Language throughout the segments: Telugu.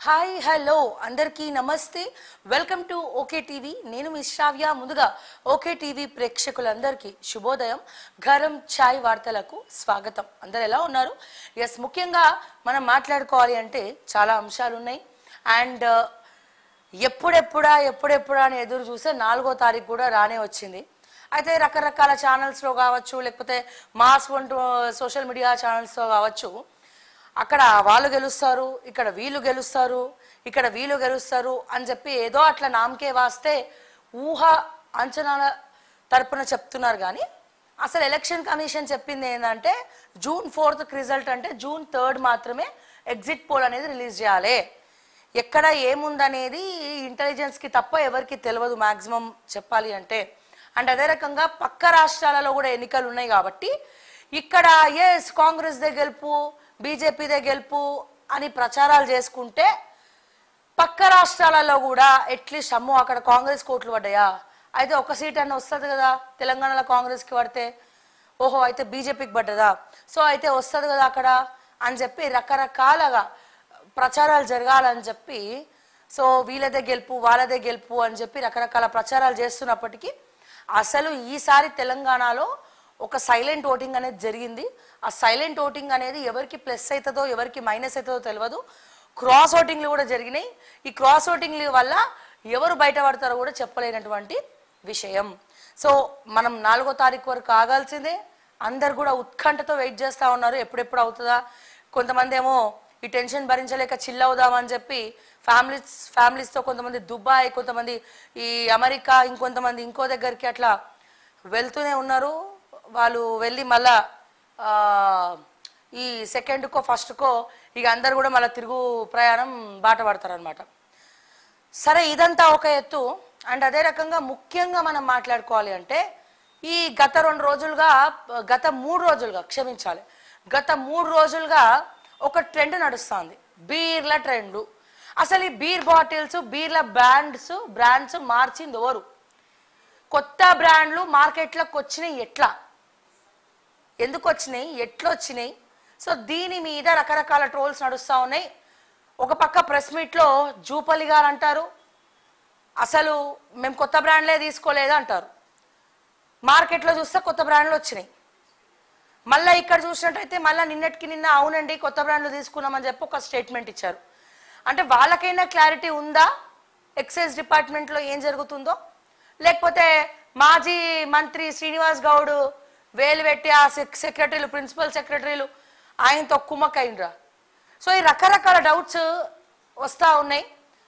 హాయ్ హలో అందరికీ నమస్తే వెల్కమ్ టు ఓకే టీవీ నేను మీ శ్రావ్య ముందుగా ఓకే టీవీ ప్రేక్షకులందరికీ శుభోదయం గరం ఛాయ్ వార్తలకు స్వాగతం అందరూ ఎలా ఉన్నారు yes ముఖ్యంగా మనం మాట్లాడుకోవాలి అంటే చాలా అంశాలు ఉన్నాయి అండ్ ఎప్పుడెప్పుడా అని ఎదురు చూస్తే 4వ తారీఖు కూడా రానే వచ్చింది అయితే రకరకాల ఛానల్స్లో కావచ్చు లేకపోతే మాస్ వంటి సోషల్ మీడియా ఛానల్స్లో కావచ్చు అక్కడ వాళ్ళు గెలుస్తారు ఇక్కడ వీళ్ళు గెలుస్తారు ఇక్కడ వీళ్ళు గెలుస్తారు అని చెప్పి ఏదో అట్లా నామకే వాస్తే ఊహ అంచనాల తరపున చెప్తున్నారు కానీ అసలు ఎలక్షన్ కమిషన్ చెప్పింది ఏంటంటే జూన్ 4th రిజల్ట్ అంటే జూన్ 3rd మాత్రమే ఎగ్జిట్ పోల్ అనేది రిలీజ్ చేయాలి ఎక్కడ ఏముందనేది ఇంటెలిజెన్స్కి తప్ప ఎవరికి తెలియదు మ్యాక్సిమం చెప్పాలి అంటే అండ్ అదే రకంగా పక్క రాష్ట్రాలలో కూడా ఎన్నికలు ఉన్నాయి కాబట్టి ఇక్కడ ఎస్ కాంగ్రెస్ దే గెలుపు బీజేపీదే గెలుపు అని ప్రచారాలు చేసుకుంటే పక్క రాష్ట్రాలలో కూడా అట్లీస్ట్ అమ్మో అక్కడ కాంగ్రెస్ కోట్లు పడ్డాయా అయితే ఒక సీట్ అన్న వస్తుంది కదా తెలంగాణలో కాంగ్రెస్కి పడితే ఓహో అయితే బీజేపీకి పడ్డదా సో అయితే వస్తుంది కదా అక్కడ అని చెప్పి రకరకాలుగా ప్రచారాలు జరగాలని చెప్పి సో వీళ్ళదే గెలుపు వాళ్ళదే గెలుపు అని చెప్పి రకరకాల ప్రచారాలు చేస్తున్నప్పటికీ అసలు ఈసారి తెలంగాణలో ఒక సైలెంట్ ఓటింగ్ అనేది జరిగింది ఆ సైలెంట్ ఓటింగ్ అనేది ఎవరికి ప్లస్ అవుతుందో ఎవరికి మైనస్ అవుతుందో తెలియదు క్రాస్ ఓటింగ్లు కూడా జరిగినాయి ఈ క్రాస్ ఓటింగ్ల వల్ల ఎవరు బయటపడతారో కూడా చెప్పలేనటువంటి విషయం సో మనం 4వ తారీఖు వరకు ఆగాల్సిందే అందరు కూడా ఉత్కంఠతో వెయిట్ చేస్తూ ఉన్నారు ఎప్పుడెప్పుడు అవుతుందా కొంతమంది ఏమో ఈ టెన్షన్ భరించలేక చిల్ అవుదామని చెప్పి ఫ్యామిలీస్తో కొంతమంది దుబాయ్ కొంతమంది ఈ అమెరికా ఇంకొంతమంది ఇంకో దగ్గరికి అట్లా వెళ్తూనే ఉన్నారు వాళ్ళు వెళ్ళి మళ్ళా ఈ సెకండ్కో ఫస్ట్కో ఇక అందరు కూడా మళ్ళీ తిరుగు ప్రయాణం బాట పడతారనమాట సరే ఇదంతా ఒక ఎత్తు అండ్ అదే రకంగా ముఖ్యంగా మనం మాట్లాడుకోవాలి అంటే ఈ గత 3 రోజులుగా క్షమించాలి గత 3 రోజులుగా ఒక ట్రెండ్ నడుస్తుంది బీర్ల ట్రెండ్ అసలు ఈ బీర్ బాటిల్స్ బీర్ల బ్రాండ్స్ మార్చింది ఎవరు కొత్త బ్రాండ్లు మార్కెట్లోకి వచ్చినాయి ఎట్లా ఎందుకు వచ్చినాయి ఎట్లా వచ్చినాయి సో దీని మీద రకరకాల ట్రోల్స్ నడుస్తూ ఉన్నాయి ఒక పక్క ప్రెస్ మీట్లో జూపల్లి గారు అంటారు అసలు మేము కొత్త బ్రాండ్లే తీసుకోలేదు అంటారు మార్కెట్లో చూస్తే కొత్త బ్రాండ్లు వచ్చినాయి మళ్ళీ ఇక్కడ చూసినట్టయితే మళ్ళీ నిన్న అవునండి కొత్త బ్రాండ్లు తీసుకున్నామని చెప్పి ఒక స్టేట్మెంట్ ఇచ్చారు అంటే వాళ్ళకైనా క్లారిటీ ఉందా ఎక్సైజ్ డిపార్ట్మెంట్లో ఏం జరుగుతుందో లేకపోతే మాజీ మంత్రి శ్రీనివాస్ గౌడ్ వేలు పెట్టి ఆ సెక్రటరీలు ప్రిన్సిపల్ సెక్రటరీలు ఆయనతో కుమ్మక్కైనరా సో ఈ రకరకాల డౌట్స్ వస్తూ ఉన్నాయి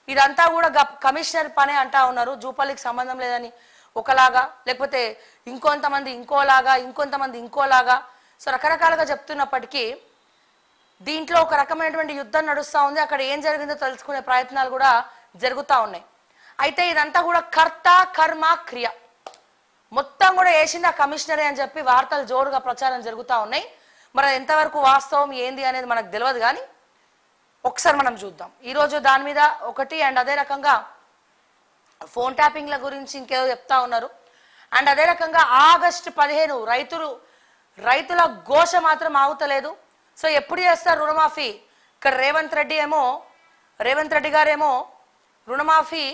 ఇదంతా కూడా కమిషనర్ పనే అంటా ఉన్నారు జూపల్లికి సంబంధం లేదని ఒకలాగా లేకపోతే ఇంకొంతమంది ఇంకోలాగా సో రకరకాలుగా చెప్తున్నప్పటికీ దీంట్లో ఒక రకమైనటువంటి యుద్ధం నడుస్తూ ఉంది అక్కడ ఏం జరిగిందో తెలుసుకునే ప్రయత్నాలు కూడా జరుగుతూ ఉన్నాయి అయితే ఇదంతా కూడా కర్త కర్మ క్రియ మొత్తం కూడా వేసింది ఆ కమిషనరే అని చెప్పి వార్తలు జోరుగా ప్రచారం జరుగుతూ ఉన్నాయి మరి ఎంతవరకు వాస్తవం ఏంది అనేది మనకు తెలియదు కానీ ఒకసారి మనం చూద్దాం ఈరోజు దాని మీద ఒకటి అండ్ అదే రకంగా ఫోన్ ట్యాపింగ్ల గురించి ఇంకేదో చెప్తా ఉన్నారు అండ్ అదే రకంగా ఆగస్టు 15 రైతుల ఘోష మాత్రం ఆగుతలేదు సో ఎప్పుడు చేస్తారు రుణమాఫీ ఇక్కడ రేవంత్ రెడ్డి గారేమో రుణమాఫీ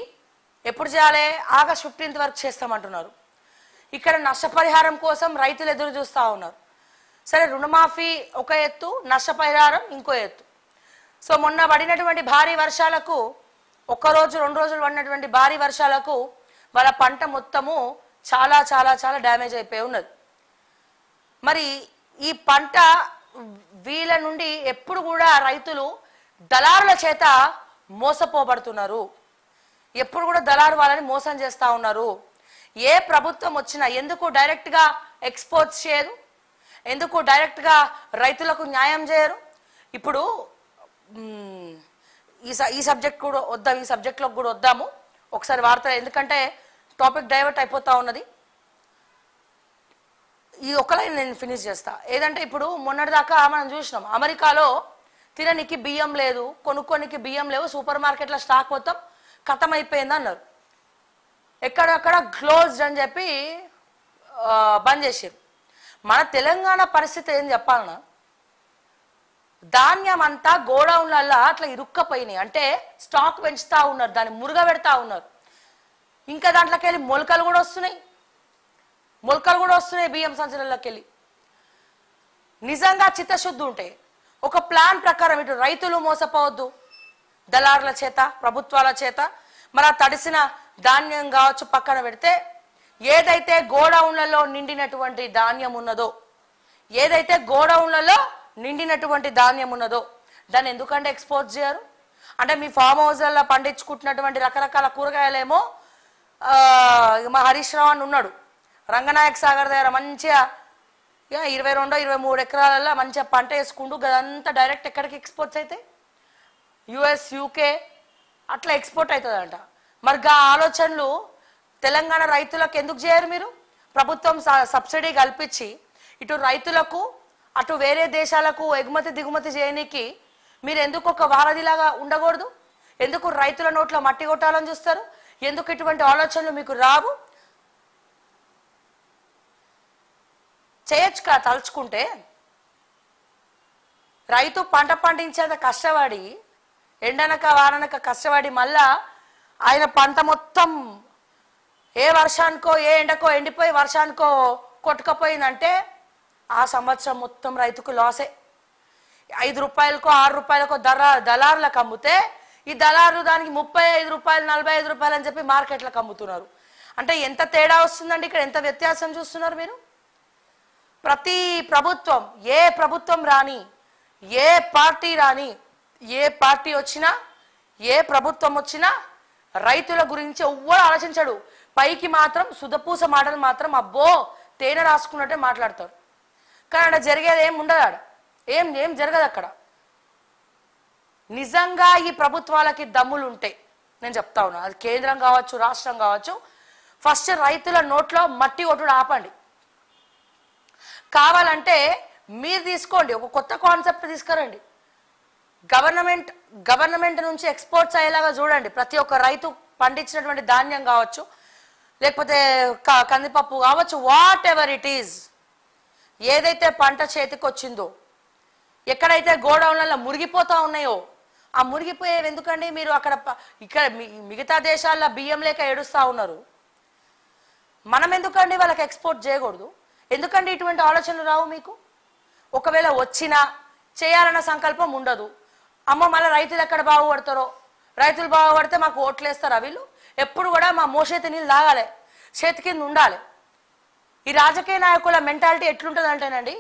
ఎప్పుడు చేయాలి ఆగస్ట్ 15 వరకు చేస్తామంటున్నారు ఇక్కడ నష్టపరిహారం కోసం రైతులు ఎదురు చూస్తూ ఉన్నారు సరే రుణమాఫీ ఒక ఎత్తు నష్టపరిహారం ఇంకో ఎత్తు సో మొన్న పడినటువంటి భారీ వర్షాలకు 1 రోజు 2 రోజులు పడినటువంటి భారీ వర్షాలకు వాళ్ళ పంట మొత్తము చాలా చాలా చాలా డ్యామేజ్ అయిపోయి ఉన్నది మరి ఈ పంట వీళ్ళ నుండి ఎప్పుడు కూడా రైతులు దళారుల చేత మోసపోబడుతున్నారు ఎప్పుడు కూడా దళారు వాళ్ళని మోసం చేస్తూ ఉన్నారు ఏ ప్రభుత్వం వచ్చినా ఎందుకు డైరెక్ట్గా ఎక్స్పోర్ట్స్ చేయరు ఎందుకు డైరెక్ట్గా రైతులకు న్యాయం చేయరు ఇప్పుడు ఈ సబ్జెక్ట్ కూడా వద్దాం ఈ సబ్జెక్ట్లోకి కూడా వద్దాము ఒకసారి వార్త ఎందుకంటే టాపిక్ డైవర్ట్ అయిపోతూ ఉన్నది ఈ ఒక లైన్ నేను ఫినిష్ చేస్తా ఏదంటే ఇప్పుడు మొన్నటిదాకా మనం చూసినాం అమెరికాలో తిననికి బియ్యం లేదు కొనుక్కోనికి బియ్యం లేవు సూపర్ మార్కెట్ల స్టాక్ మొత్తం ఖతం అయిపోయింది అన్నారు ఎక్కడక్కడ క్లోజ్డ్ అని చెప్పి బంద్ చేసారు మన తెలంగాణ పరిస్థితి ఏం చెప్పాలన్నా ధాన్యం అంతా గోడౌన్లలో అట్లా ఇరుక్కపోయినాయి. అంటే స్టాక్ పెంచుతా ఉన్నారు, దాన్ని మురుగ పెడతా ఉన్నారు. ఇంకా దాంట్లోకి వెళ్ళి మొలకలు కూడా వస్తున్నాయి బియ్యం సంచులలోకి వెళ్ళి. నిజంగా చిత్తశుద్ధి ఉంటే ఒక ప్లాన్ ప్రకారం ఇటు రైతులు మోసపోవద్దు దళారుల చేత, ప్రభుత్వాల చేత. మరి ఆ తడిసిన ధాన్యం కావచ్చు పక్కన పెడితే, ఏదైతే గోడౌన్లలో నిండినటువంటి ధాన్యం ఉన్నదో దాన్ని ఎందుకంటే ఎక్స్పోర్ట్ చేయరు? అంటే మీ ఫామ్ హౌస్లలో పండించుకుంటున్నటువంటి రకరకాల కూరగాయలేమో మా హరీష్ రావు అని ఉన్నాడు రంగనాయక సాగర్ దగ్గర మంచిగా 22-23 ఎకరాలలో మంచిగా పంట వేసుకుంటూ అదంతా డైరెక్ట్ ఎక్కడికి ఎక్స్పోర్ట్స్ అవుతాయి? యుఎస్, యూకే అట్లా ఎక్స్పోర్ట్ అవుతుందంట. మరి ఆ ఆలోచనలు తెలంగాణ రైతులకు ఎందుకు చేయరు మీరు? ప్రభుత్వం సబ్సిడీ కల్పించి ఇటు రైతులకు అటు వేరే దేశాలకు ఎగుమతి దిగుమతి చేయడానికి మీరు ఎందుకు ఒక వారధిలాగా ఉండకూడదు? ఎందుకు రైతుల నోట్లో మట్టి కొట్టాలని చూస్తారు? ఎందుకు ఇటువంటి ఆలోచనలు మీకు రావు? చేయొచ్చు కదా తలుచుకుంటే. రైతు పంట పండించేంత కష్టపడి ఎండనక వాననక కష్టపడి మళ్ళా ఆయన పంట మొత్తం ఏ వర్షానికో ఏ ఎండకో ఎండిపోయి వర్షానికో కొట్టుకపోయిందంటే ఆ సంవత్సరం మొత్తం రైతుకు లాసే. 5 రూపాయలకో 6 రూపాయలకో దళారులకు అమ్ముతే ఈ దళారులు దానికి 35 రూపాయలు 45 రూపాయలు అని చెప్పి మార్కెట్లకు అమ్ముతున్నారు. అంటే ఎంత తేడా వస్తుందండి ఇక్కడ? ఎంత వ్యత్యాసం చూస్తున్నారు మీరు? ప్రతి ప్రభుత్వం, ఏ ప్రభుత్వం రాని, ఏ పార్టీ రాని, ఏ పార్టీ వచ్చినా, ఏ ప్రభుత్వం వచ్చినా రైతుల గురించి ఎవ్వరు ఆలోచించడు. పైకి మాత్రం సుధపూస మాటలు మాత్రం అబ్బో తేనె రాసుకున్నట్టే మాట్లాడతారు. కానీ అక్కడ జరిగేది ఏం ఉండదు, ఆడ ఏం జరగదు అక్కడ. నిజంగా ఈ ప్రభుత్వాలకి దమ్ములు ఉంటాయి, నేను చెప్తా ఉన్నా, అది కేంద్రం కావచ్చు రాష్ట్రం కావచ్చు, ఫస్ట్ రైతుల నోట్లో మట్టి కొట్టుడు ఆపండి. కావాలంటే మీరు తీసుకోండి, ఒక కొత్త కాన్సెప్ట్ తీసుకురండి. గవర్నమెంట్ నుంచి ఎక్స్పోర్ట్స్ అయ్యేలాగా చూడండి. ప్రతి ఒక్క రైతు పండించినటువంటి ధాన్యం కావచ్చు, లేకపోతే కందిపప్పు కావచ్చు, వాట్ ఎవర్ ఇట్ ఈజ్, ఏదైతే పంట చేతికి వచ్చిందో, ఎక్కడైతే గోడౌన్లలో మురిగిపోతా ఉన్నాయో ఆ మురిగిపోయేవి ఎందుకండి? మీరు ఇక్కడ మిగతా దేశాల్లో బియ్యం లేక ఏడుస్తూ ఉన్నారు, మనం ఎందుకండి వాళ్ళకి ఎక్స్పోర్ట్ చేయకూడదు? ఎందుకండి ఇటువంటి ఆలోచనలు రావు మీకు? ఒకవేళ వచ్చినా చేయాలన్న సంకల్పం ఉండదు. అమ్మ మళ్ళీ రైతులు ఎక్కడ బాగుపడతారో, రైతులు బాగుపడితే మాకు ఓట్లేస్తారా వీళ్ళు? ఎప్పుడు కూడా మా మోసేతి నీళ్ళు తాగాలి, చేతి కింద ఉండాలి. ఈ రాజకీయ నాయకుల మెంటాలిటీ ఎట్లుంటుంది అంటేనండి,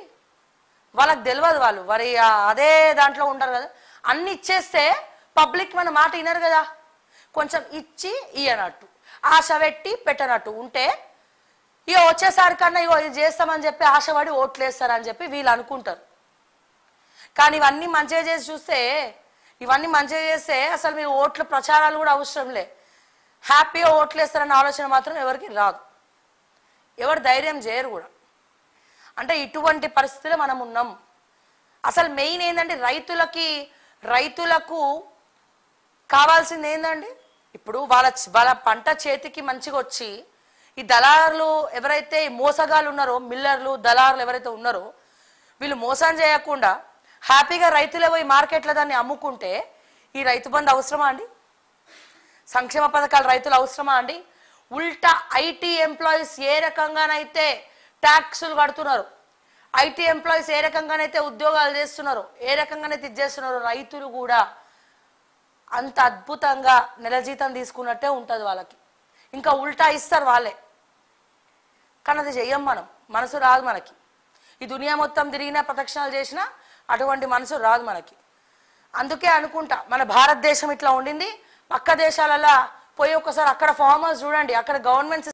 వాళ్ళకి తెలియదు, వాళ్ళు మరి అదే దాంట్లో ఉంటారు కదా. అన్ని ఇచ్చేస్తే పబ్లిక్ మన మాట వినరు కదా. కొంచెం ఇచ్చి ఇయ్యనట్టు, ఆశ పెట్టి పెట్టనట్టు ఉంటే ఇక వచ్చేసారి కన్నా ఇగో ఇది చేస్తామని చెప్పి ఆశపడి ఓట్లేస్తారని చెప్పి వీళ్ళు అనుకుంటారు. కానీ ఇవన్నీ మంచిగా చేస్తే అసలు మీరు ఓట్ల ప్రచారాలు కూడా అవసరం లే, హ్యాపీగా ఓట్లేస్తారన్న ఆలోచన మాత్రం ఎవరికి రాదు, ఎవరు ధైర్యం చేయరు కూడా. అంటే ఇటువంటి పరిస్థితులు మనం ఉన్నాం. అసలు మెయిన్ ఏంటంటే రైతులకు కావాల్సింది ఏంటండి? ఇప్పుడు వాళ్ళ పంట చేతికి మంచిగా వచ్చి ఈ దళారులు ఎవరైతే మోసగాళ్ళు ఉన్నారో, మిల్లర్లు దళారులు ఎవరైతే ఉన్నారో, వీళ్ళు మోసం చేయకుండా హ్యాపీగా రైతులే పోయి మార్కెట్లో దాన్ని అమ్ముకుంటే ఈ రైతు బంధు అవసరమా అండి? సంక్షేమ పథకాలు రైతులు అవసరమా అండి? ఉల్టా ఐటీ ఎంప్లాయీస్ ఏ రకంగానైతే ట్యాక్సులు కడుతున్నారు, ఐటీ ఎంప్లాయీస్ ఏ రకంగానైతే ఉద్యోగాలు చేస్తున్నారో, ఏ రకంగానైతే ఇది చేస్తున్నారో, రైతులు కూడా అంత అద్భుతంగా నెల జీతం తీసుకున్నట్టే ఉంటుంది వాళ్ళకి. ఇంకా ఉల్టా ఇస్తారు వాళ్ళే. కానీ అది చెయ్యం మనం, మనసు రాదు మనకి. ఈ దునియా మొత్తం తిరిగినా ప్రదక్షిణాలు చేసినా అటువంటి మనసు రాదు మనకి. అందుకే అనుకుంటా మన భారతదేశం ఇట్లా ఉండింది. పక్క దేశాలలో పోయి ఒకసారి అక్కడ ఫార్మర్స్ చూడండి, అక్కడ గవర్నమెంట్